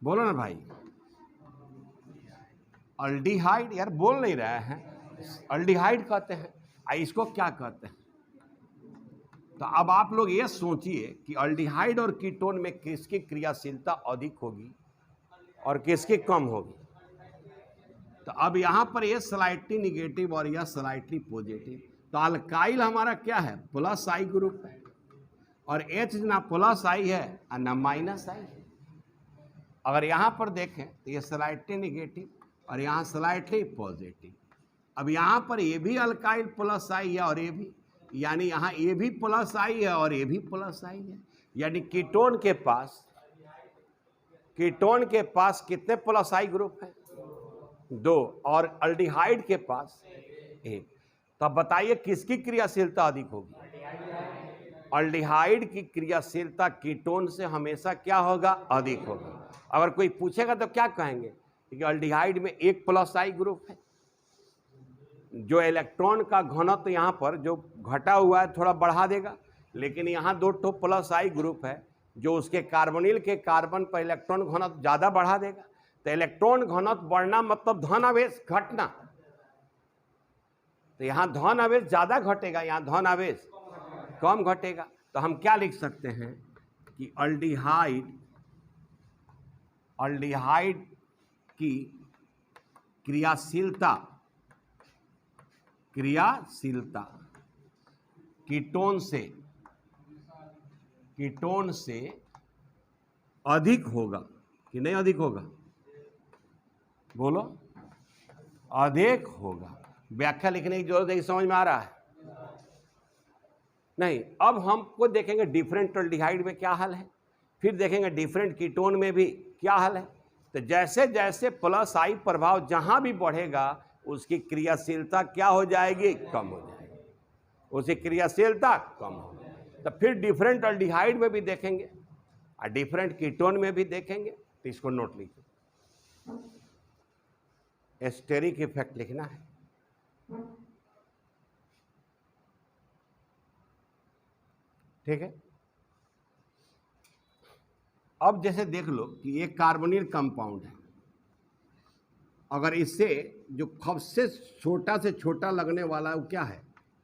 बोलो ना भाई। अल्डिहाइड। यार बोल नहीं रहे हैं, अल्डिहाइड कहते हैं। इसको क्या कहते हैं? तो अब आप लोग ये सोचिए कि अल्डिहाइड और कीटोन में किसकी क्रियाशीलता अधिक होगी और किसकी कम होगी। तो अब यहां पर ये स्लाइटली निगेटिव और यह स्लाइटली पॉजिटिव, तो अल्काइल हमारा क्या है? प्लस आई ग्रुप है, और H ना प्लस आई है और ना माइनस आई है। अगर यहां पर देखें तो ये स्लाइटली निगेटिव और यहां स्लाइटली पॉजिटिव। अब यहां पर ये भी अल्काइल प्लस आई है और ये भी, यानी यहां ये भी प्लस आई है और ये भी प्लस आई है। यानी कीटोन के पास कितने प्लस आई ग्रुप है? 2, और अल्डिहाइड के पास 1। तो बताइए किसकी क्रियाशीलता अधिक होगी? अल्डिहाइड की क्रियाशीलता कीटोन से हमेशा क्या होगा? अधिक होगा। अगर कोई पूछेगा तो क्या कहेंगे कि अल्डिहाइड में 1 प्लस आई ग्रुप है, जो इलेक्ट्रॉन का घनत्व यहाँ पर जो घटा हुआ है थोड़ा बढ़ा देगा, लेकिन यहाँ 2 प्लस आई ग्रुप है जो उसके कार्बोनिल के कार्बन पर इलेक्ट्रॉन घनत्व ज़्यादा बढ़ा देगा। तो इलेक्ट्रॉन घनत्व बढ़ना मतलब धन आवेश घटना, तो यहाँ धन आवेश ज़्यादा घटेगा, यहाँ धन आवेश कम घटेगा। तो हम क्या लिख सकते हैं कि अल्डिहाइड की क्रियाशीलता कीटोन से अधिक होगा कि नहीं अधिक होगा? बोलो, अधिक होगा। व्याख्या लिखने की जरूरत है, समझ में आ रहा है? नहीं। अब हमको देखेंगे डिफरेंट अल्डिहाइड में क्या हाल है, फिर देखेंगे डिफरेंट कीटोन में भी क्या हाल है। तो जैसे जैसे प्लस आई प्रभाव जहां भी बढ़ेगा उसकी क्रियाशीलता क्या हो जाएगी? कम हो जाएगी, उसकी क्रियाशीलता कम हो जाएगी। तो फिर डिफरेंट अल्डिहाइड में भी देखेंगे और डिफरेंट कीटोन में भी देखेंगे, तो इसको नोट लीजिए, एस्टेरिक इफेक्ट लिखना है। ठीक है। अब जैसे देख लो कि एक कार्बोनिल कंपाउंड है, अगर इससे जो सबसे छोटा से छोटा लगने वाला है वो क्या है,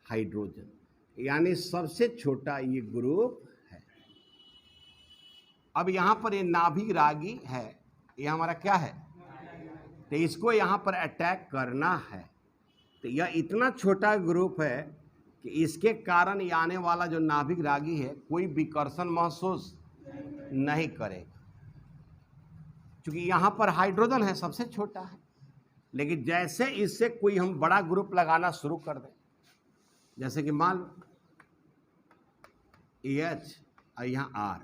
हाइड्रोजन, यानी सबसे छोटा ये ग्रुप है। अब यहां पर ये नाभिक रागी है, ये हमारा क्या है, तो इसको यहां पर अटैक करना है। तो यह इतना छोटा ग्रुप है कि इसके कारण ये आने वाला जो नाभिक रागी है कोई विकर्षण महसूस नहीं करेगा, क्योंकि यहां पर हाइड्रोजन है, सबसे छोटा है। लेकिन जैसे इससे कोई हम बड़ा ग्रुप लगाना शुरू कर दें, जैसे कि मान लो एच और यहाँ आर,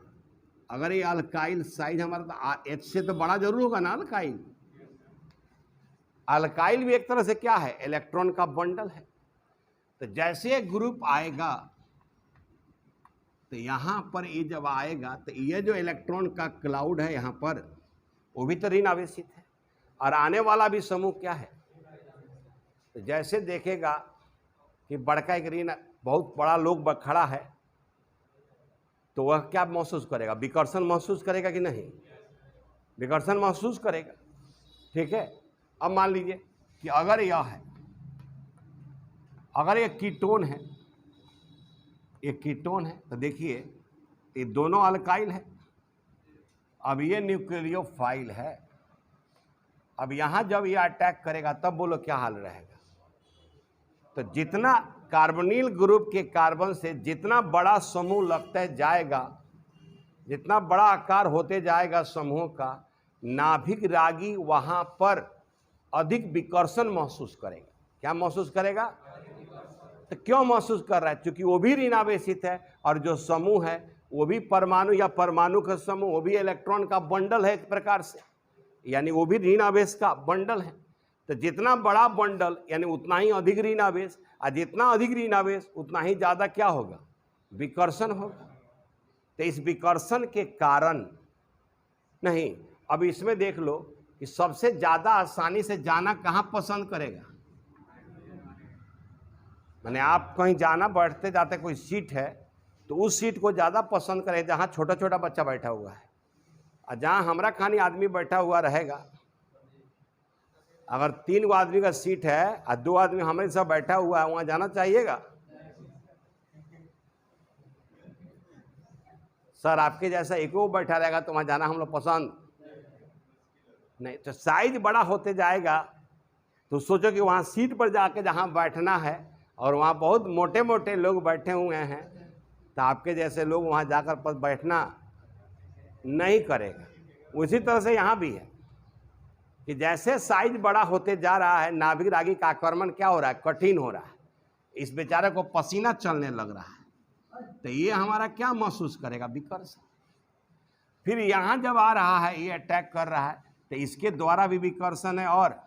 अगर ये अल्काइल साइज हमारा तो एच से तो बड़ा जरूर होगा ना अल्काइल। अल्काइल भी एक तरह से क्या है, इलेक्ट्रॉन का बंडल है। तो जैसे ग्रुप आएगा तो यहां पर ये जब आएगा तो ये जो इलेक्ट्रॉन का क्लाउड है यहां पर, वो भी तो ऋण आवेशित है, और आने वाला भी समूह क्या है। तो जैसे देखेगा कि बड़का एक ऋण बहुत बड़ा लोग खड़ा है, तो वह क्या महसूस करेगा, विकर्षण महसूस करेगा कि नहीं, विकर्षण महसूस करेगा। ठीक है। अब मान लीजिए कि अगर यह है, अगर ये कीटोन है, ये कीटोन है, तो देखिए ये दोनों अल्काइल है। अब ये न्यूक्लियोफाइल है। अब यहां जब ये अटैक करेगा तब बोलो क्या हाल रहेगा। तो जितना कार्बोनिल ग्रुप के कार्बन से जितना बड़ा समूह लगता जाएगा, जितना बड़ा आकार होते जाएगा समूह का, नाभिक रागी वहां पर अधिक विकर्षण महसूस करेगा। क्या महसूस करेगा, तो क्यों महसूस कर रहा है, क्योंकि वो भी ऋणावेशित है, और जो समूह है वो भी परमाणु या परमाणु का समूह, वो भी इलेक्ट्रॉन का बंडल है एक प्रकार से, यानी वो भी ऋण आवेश का बंडल है। तो जितना बड़ा बंडल यानी उतना ही अधिक ऋण आवेश, और जितना अधिक ऋण आवेश उतना ही ज़्यादा क्या होगा, विकर्षण होगा। तो इस विकर्षण के कारण नहीं, अब इसमें देख लो कि सबसे ज़्यादा आसानी से जाना कहाँ पसंद करेगा, मैंने आप कहीं जाना, बैठते जाते कोई सीट है तो उस सीट को ज़्यादा पसंद करें जहाँ छोटा छोटा बच्चा बैठा हुआ है, और जहाँ हमरा खानी आदमी बैठा हुआ रहेगा। अगर 3 आदमी का सीट है और 2 आदमी हमारे साथ बैठा हुआ है, वहाँ जाना चाहिएगा। सर आपके जैसा एक वो बैठा रहेगा तो वहाँ जाना हम लोग पसंद नहीं। तो साइज बड़ा होते जाएगा तो सोचो कि वहाँ सीट पर जाके जहाँ बैठना है और वहाँ बहुत मोटे मोटे लोग बैठे हुए हैं, तो आपके जैसे लोग वहाँ जाकर पर बैठना नहीं करेगा। उसी तरह से यहाँ भी है कि जैसे साइज बड़ा होते जा रहा है, नाभिक रागी का आक्रमण क्या हो रहा है, कठिन हो रहा है, इस बेचारे को पसीना चलने लग रहा है। तो ये हमारा क्या महसूस करेगा, विकर्षण। फिर यहाँ जब आ रहा है, ये अटैक कर रहा है, तो इसके द्वारा भी विकर्षण है और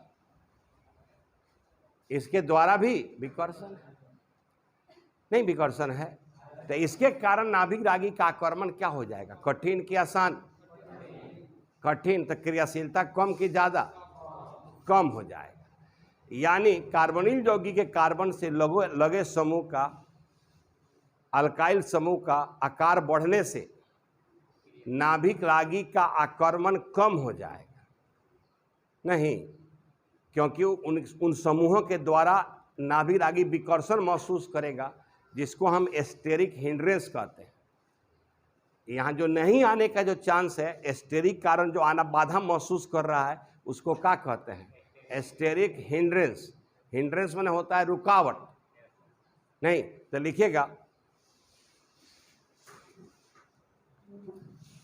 इसके द्वारा भी विकर्षण है, नहीं विकर्षण है। तो इसके कारण नाभिक रागी का आक्रमण क्या हो जाएगा, कठिन कि आसान, कठिन। तो क्रियाशीलता कम की ज़्यादा, कम हो जाएगा। यानी कार्बोनिल यौगिक के कार्बन से लगे समूह का, अल्काइल समूह का आकार बढ़ने से नाभिक रागी का आक्रमण कम हो जाएगा, नहीं, क्योंकि उन समूहों के द्वारा नाभिक रागी विकर्षण महसूस करेगा, जिसको हम एस्टेरिक हिंड्रेंस कहते हैं। यहाँ जो नहीं आने का जो चांस है, एस्टेरिक कारण जो आना बाधा महसूस कर रहा है, उसको क्या कहते हैं, एस्टेरिक हिंड्रेंस। हिंड्रेंस माने होता है रुकावट, नहीं। तो लिखिएगा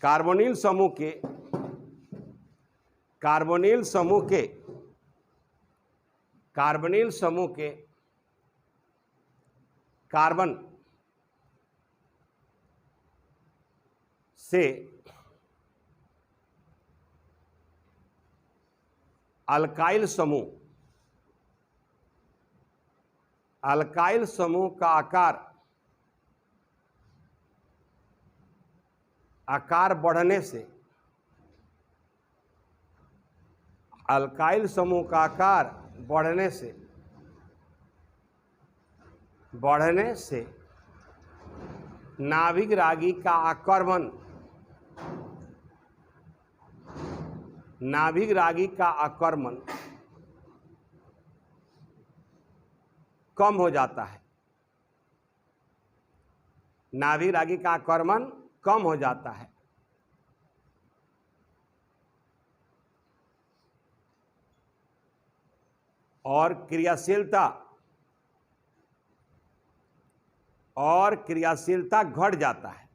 कार्बोनिल समूह के, कार्बोनिल समूह के, कार्बोनिल समूह के कार्बन से अल्काइल समूह, अल्काइल समूह का आकार आकार बढ़ने से अल्काइल समूह का आकार बढ़ने से नाभिक रागी का आक्रमण कम हो जाता है। नाभिक रागी का आक्रमण कम हो जाता है। और क्रियाशीलता घट जाता है।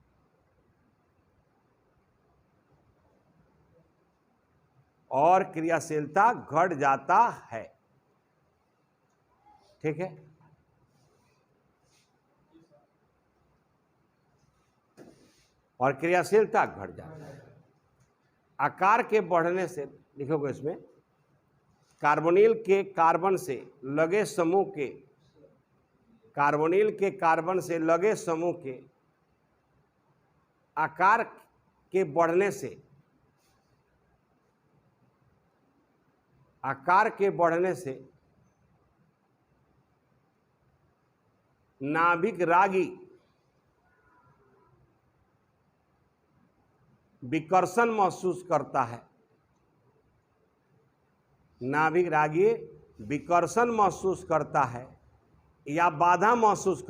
ठीक है। और क्रियाशीलता घट जाता है। आकार के बढ़ने से, लिखोगे इसमें, कार्बोनिल के कार्बन से लगे समूह के आकार के बढ़ने से नाभिक रागी विकर्षण महसूस करता है। नाभिक रागी विकर्षण महसूस करता है या बाधा महसूस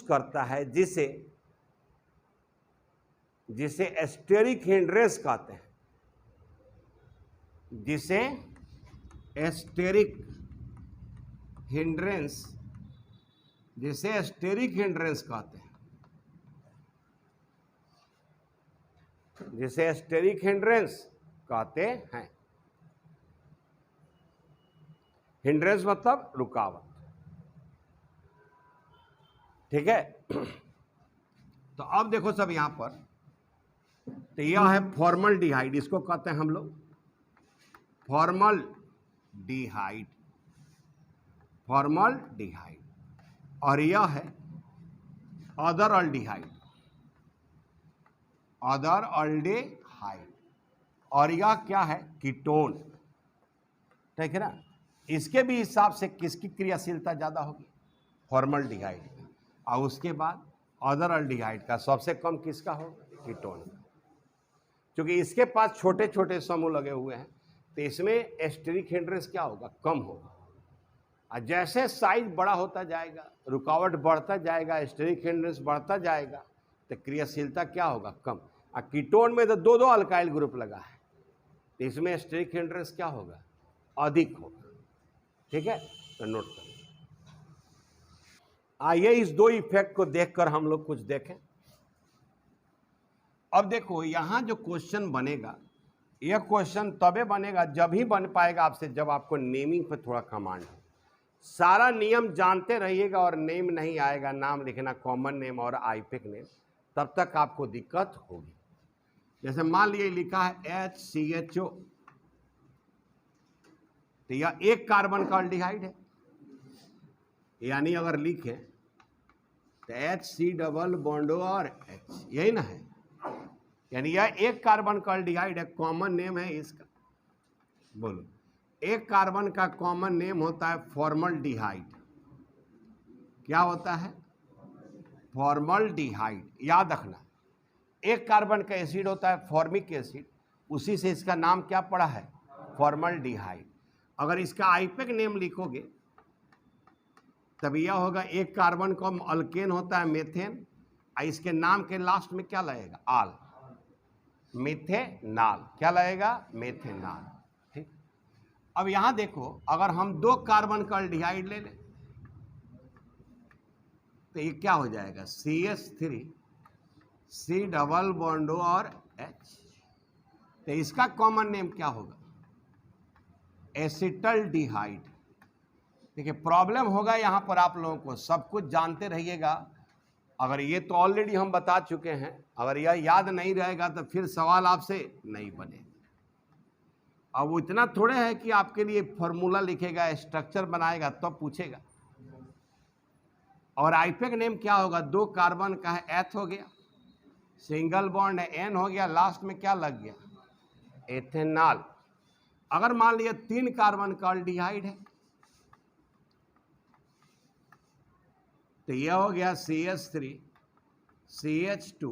करता है, जिसे स्टेरिक हिंड्रेंस कहते हैं। जिसे स्टेरिक हिंड्रेंस कहते हैं। हिंड्रेंस मतलब रुकावट। ठीक है। तो अब देखो सब यहां पर, तो यह है फॉर्मल्डिहाइड, इसको कहते हैं हम लोग फॉर्मल्डिहाइड। और यह है अदर अल्डिहाइड। और यह क्या है? कीटोन। ठीक है ना। इसके भी हिसाब से किसकी क्रियाशीलता ज्यादा होगी? फॉर्मल्डिहाइड का। और उसके बाद अदर अल्डिहाइड का। सबसे कम किसका होगा? कीटोन का। क्योंकि इसके पास छोटे छोटे समूह लगे हुए हैं, तो इसमें स्टेरिक हिंड्रेंस क्या होगा? कम होगा। और जैसे साइज बड़ा होता जाएगा, रुकावट बढ़ता जाएगा, स्टेरिक हिंड्रेंस बढ़ता जाएगा, तो क्रियाशीलता क्या होगा? कम। और कीटोन में तो दो अल्काइल ग्रुप लगा है, तो इसमें स्टेरिक हिंड्रेंस क्या होगा? अधिक होगा। ठीक है, तो नोट करें। आइए इस दो इफेक्ट को देखकर हम लोग कुछ देखें। अब देखो यहां जो क्वेश्चन बनेगा, यह क्वेश्चन तबे बनेगा जब ही बन पाएगा आपसे, जब आपको नेमिंग पर थोड़ा कमांड हो। सारा नियम जानते रहिएगा और नेम नहीं आएगा, नाम लिखना, कॉमन नेम और आईपीएक नेम, तब तक आपको दिक्कत होगी। जैसे मान लिए लिखा है HCHO, तो यह एक कार्बन का अल्डिहाइड है। यानी अगर लिखे तो HC डबल बॉन्डो और H, यही ना है। यानी यह एक कार्बन का अल्डिहाइड है, कॉमन नेम है इसका। बोलो, एक कार्बन का कॉमन नेम होता है फॉर्मल्डिहाइड। क्या होता है? फॉर्मल्डिहाइड। याद रखना, एक कार्बन का एसिड होता है फॉर्मिक एसिड, उसी से इसका नाम क्या पड़ा है? फॉर्मल्डिहाइड। अगर इसका आईपीएक नेम लिखोगे तब यह होगा, एक कार्बन का अल्केन होता है मेथेन, और इसके नाम के लास्ट में क्या लगेगा? आल, मेथेनाल। क्या लगेगा? मेथेनाल। ठीक। अब यहां देखो, अगर हम दो कार्बन का अल्डिहाइड ले लें तो ये क्या हो जाएगा? CH3 C डबल बॉन्डो और H। तो इसका कॉमन नेम क्या होगा? एसिटल्डिहाइड। देखिए प्रॉब्लम होगा यहां पर आप लोगों को, सब कुछ जानते रहिएगा। अगर ये तो ऑलरेडी हम बता चुके हैं, अगर यह याद नहीं रहेगा तो फिर सवाल आपसे नहीं बनेगा। अब वो इतना थोड़े है कि आपके लिए फॉर्मूला लिखेगा, स्ट्रक्चर बनाएगा, तब तो पूछेगा। और आईपेक नेम क्या होगा, 2 कार्बन का है, एथ हो गया, सिंगल बॉन्ड है, एन हो गया, लास्ट में क्या लग गया, एथेनॉल। अगर मान लिया 3 कार्बन का एल्डिहाइड है तो यह हो गया CH3 CH2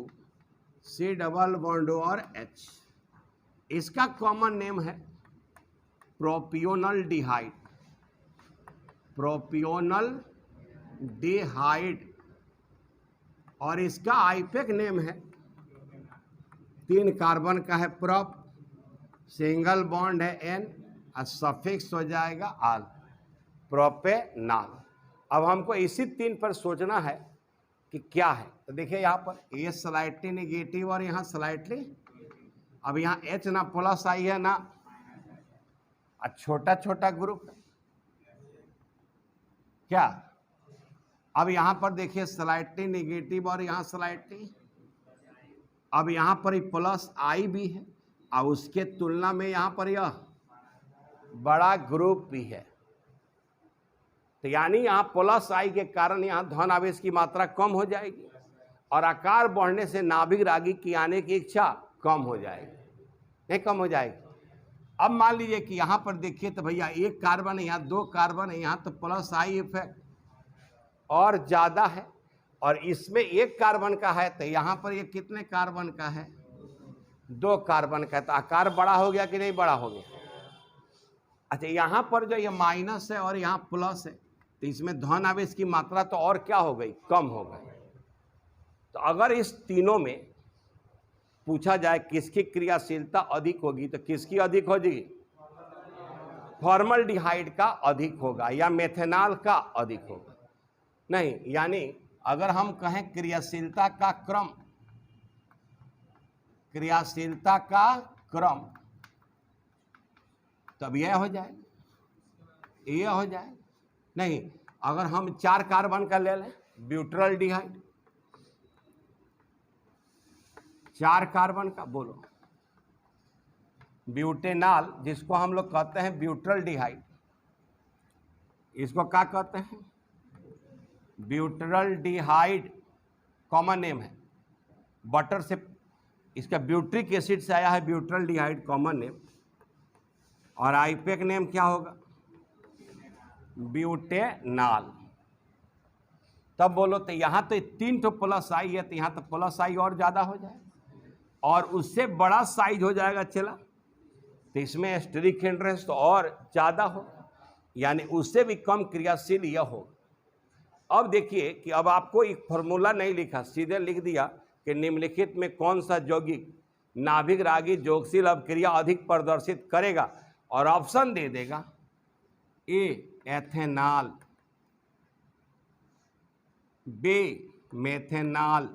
C double bond और H। इसका कॉमन नेम है प्रोपियोनल डिहाइड, प्रोपियोनल डिहाइड। और इसका आईपेक नेम है, 3 कार्बन का है, प्रोप, सिंगल बॉन्ड है एन, और सफिक्स हो जाएगा आल, प्रोपेनॉल। अब हमको इसी 3 पर सोचना है कि क्या है। तो देखिए यहाँ पर ये स्लाइटली नेगेटिव और यहाँ स्लाइटली, अब यहाँ H ना प्लस आई है ना, छोटा छोटा ग्रुप है क्या। अब यहाँ पर देखिए स्लाइटली नेगेटिव और यहाँ स्लाइटली, अब यहाँ पर प्लस आई भी है और उसके तुलना में यहाँ पर यह बड़ा ग्रुप भी है। तो यानी यहाँ प्लस आई के कारण यहाँ धन आवेश की मात्रा कम हो जाएगी और आकार बढ़ने से नाभिक रागी की आने की इच्छा कम हो जाएगी, नहीं कम हो जाएगी। अब मान लीजिए कि यहाँ पर देखिए तो भैया 1 कार्बन है, यहाँ 2 कार्बन है, यहाँ तो प्लस आई इफेक्ट और ज़्यादा है, और इसमें 1 कार्बन का है तो यहाँ पर ये कितने कार्बन का है, 2 कार्बन का है। तो आकार बड़ा हो गया कि नहीं बड़ा हो गया। अच्छा, यहाँ पर जो ये माइनस है और यहाँ प्लस है तो इसमें धन आवेश की मात्रा तो और क्या हो गई, कम हो गई। तो अगर इस तीनों में पूछा जाए किसकी क्रियाशीलता अधिक होगी तो किसकी अधिक होगी, फॉर्मल्डिहाइड का अधिक होगा या मेथेनॉल का अधिक होगा। नहीं, यानी अगर हम कहें क्रियाशीलता का क्रम, क्रियाशीलता का क्रम, तब यह हो जाए, यह हो जाए। नहीं, अगर हम 4 कार्बन का ले लें ब्यूटरल्डिहाइड, 4 कार्बन का, बोलो ब्यूटेनॉल, जिसको हम लोग कहते हैं ब्यूटरल्डिहाइड, इसको क्या कहते हैं, ब्यूटरल्डिहाइड कॉमन नेम है, बटर से इसका ब्यूट्रिक एसिड से आया है ब्यूटरल्डिहाइड कॉमन नेम। और आईपेक नेम क्या होगा, ब्यूटेनॉल। तब बोलो तो यहाँ तो 3 तो प्लस आई है तो यहाँ तो प्लस आई और ज़्यादा हो जाए और उससे बड़ा साइज हो जाएगा चला तो इसमें स्टेरिक हिंड्रेंस तो और ज़्यादा हो, यानी उससे भी कम क्रियाशील यह हो। अब देखिए कि अब आपको एक फॉर्मूला नहीं लिखा, सीधे लिख दिया कि निम्नलिखित में कौन सा यौगिक नाभिक रागी जोगशील अभिक्रिया अधिक प्रदर्शित करेगा और ऑप्शन दे देगा, ए एथेनॉल, बी मेथेनॉल,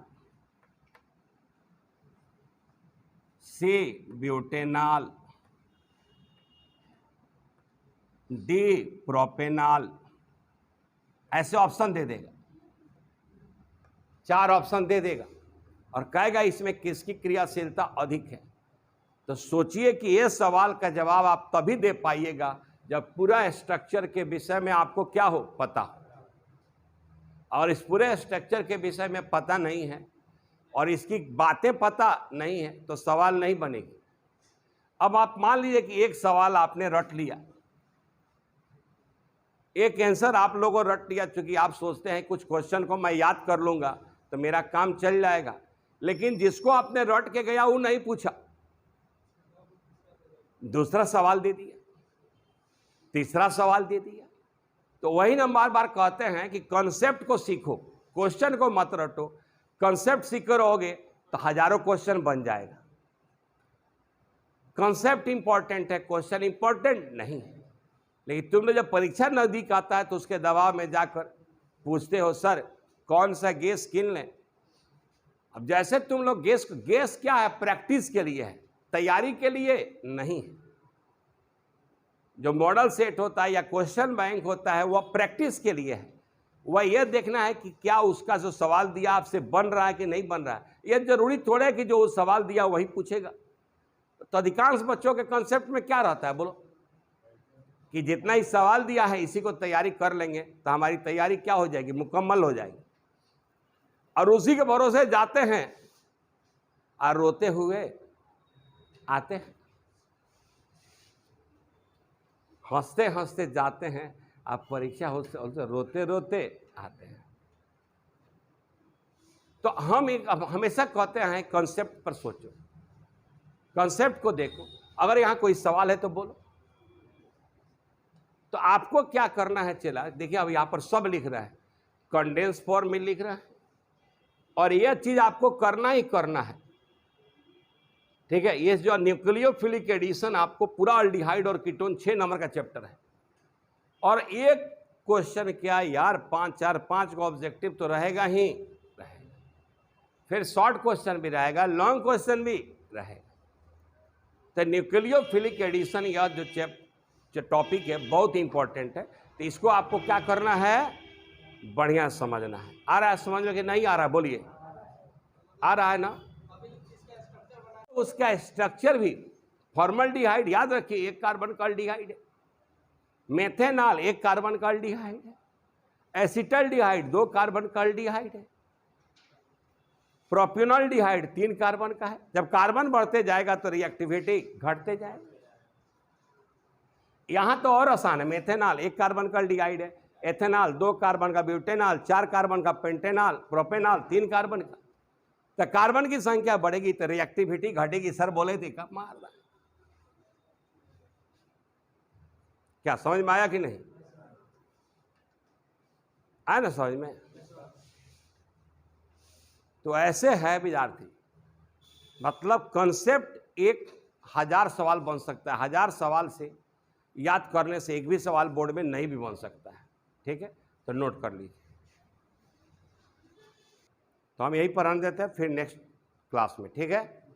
सी ब्यूटेनॉल, डी प्रोपेनॉल। ऐसे ऑप्शन दे देगा, 4 ऑप्शन दे देगा और कहेगा इसमें किसकी क्रियाशीलता अधिक है। तो सोचिए कि ये सवाल का जवाब आप तभी दे पाइएगा जब पूरा स्ट्रक्चर के विषय में आपको क्या हो, पता हो। और इस पूरे स्ट्रक्चर के विषय में पता नहीं है और इसकी बातें पता नहीं है तो सवाल नहीं बनेगी। अब आप मान लीजिए कि एक सवाल आपने रट लिया, एक आंसर आप लोगों रट लिया, चूंकि आप सोचते हैं कुछ क्वेश्चन को मैं याद कर लूंगा तो मेरा काम चल जाएगा, लेकिन जिसको आपने रट के गया वो नहीं पूछा, दूसरा सवाल दे दिया, तीसरा सवाल दे दिया। तो वही ना बार बार कहते हैं कि कॉन्सेप्ट को सीखो, क्वेश्चन को मत रटो। कॉन्सेप्ट सीख रहोगे तो हजारों क्वेश्चन बन जाएगा। कॉन्सेप्ट इंपॉर्टेंट है, क्वेश्चन इंपॉर्टेंट नहीं है। लेकिन तुम लोग जब परीक्षा नजदीक आता है तो उसके दबाव में जाकर पूछते हो सर कौन सा गैस किन लें। अब जैसे तुम लोग गैस क्या है, प्रैक्टिस के लिए है, तैयारी के लिए नहीं है। जो मॉडल सेट होता है या क्वेश्चन बैंक होता है वह प्रैक्टिस के लिए है। वह यह देखना है कि क्या उसका जो सवाल दिया आपसे बन रहा है कि नहीं बन रहा है। यह जरूरी थोड़ा है कि जो सवाल दिया वही पूछेगा। तो अधिकांश बच्चों के कॉन्सेप्ट में क्या रहता है, बोलो, कि जितना ही सवाल दिया है इसी को तैयारी कर लेंगे तो हमारी तैयारी क्या हो जाएगी, मुकम्मल हो जाएगी। और उसी के भरोसे जाते हैं और रोते हुए आते हैं, हंसते हंसते जाते हैं, आप परीक्षा होते रोते रोते आते हैं। तो हम हमेशा कहते हैं कॉन्सेप्ट पर सोचो, कॉन्सेप्ट को देखो। अगर यहां कोई सवाल है तो बोलो। तो आपको क्या करना है चला, देखिए अब यहां पर सब लिख रहा है, कंडेंस फॉर्म में लिख रहा है, और यह चीज आपको करना ही करना है, ठीक है। ये जो न्यूक्लियोफिलिक एडिशन आपको पूरा अल्डिहाइड और कीटोन 6 नंबर का चैप्टर है। और एक क्वेश्चन क्या यार, 5 का ऑब्जेक्टिव तो रहेगा ही रहेगा, फिर शॉर्ट क्वेश्चन भी रहेगा, लॉन्ग क्वेश्चन भी रहेगा। तो न्यूक्लियोफिलिक एडिशन या जो टॉपिक है बहुत इंपॉर्टेंट है। तो इसको आपको क्या करना है, बढ़िया समझना है। आ रहा है समझ में कि नहीं आ रहा है, बोलिए आ रहा है ना। उसका स्ट्रक्चर भी, फॉर्मल्डिहाइड याद रखिए 1 कार्बन का अल्डिहाइड है, मेथेनॉल 1 कार्बन का अल्डिहाइड है, एसिटल्डिहाइड 2 कार्बन का अल्डिहाइड है, प्रोप्यूनॉल्डिहाइड 3 कार्बन का है। जब कार्बन बढ़ते जाएगा तो रिएक्टिविटी घटते जाएगा। यहां तो और आसान है, मेथेनॉल 1 कार्बन का अल्डिहाइड है, एथेनॉल 2 कार्बन का ब्यूटेनॉल, 4 कार्बन का पेंटेनॉल, प्रोपेनॉल 3 कार्बन का। तो कार्बन की संख्या बढ़ेगी तो रिएक्टिविटी घटेगी। सर बोले थे कब मार रहा, क्या समझ में आया कि नहीं आया ना समझ में। तो ऐसे है विद्यार्थी, मतलब कॉन्सेप्ट 1000 सवाल बन सकता है, 1000 सवाल से याद करने से एक भी सवाल बोर्ड में नहीं भी बन सकता है, ठीक है। तो नोट कर लीजिए। तो हम यही पढ़ाने देते हैं फिर नेक्स्ट क्लास में, ठीक है।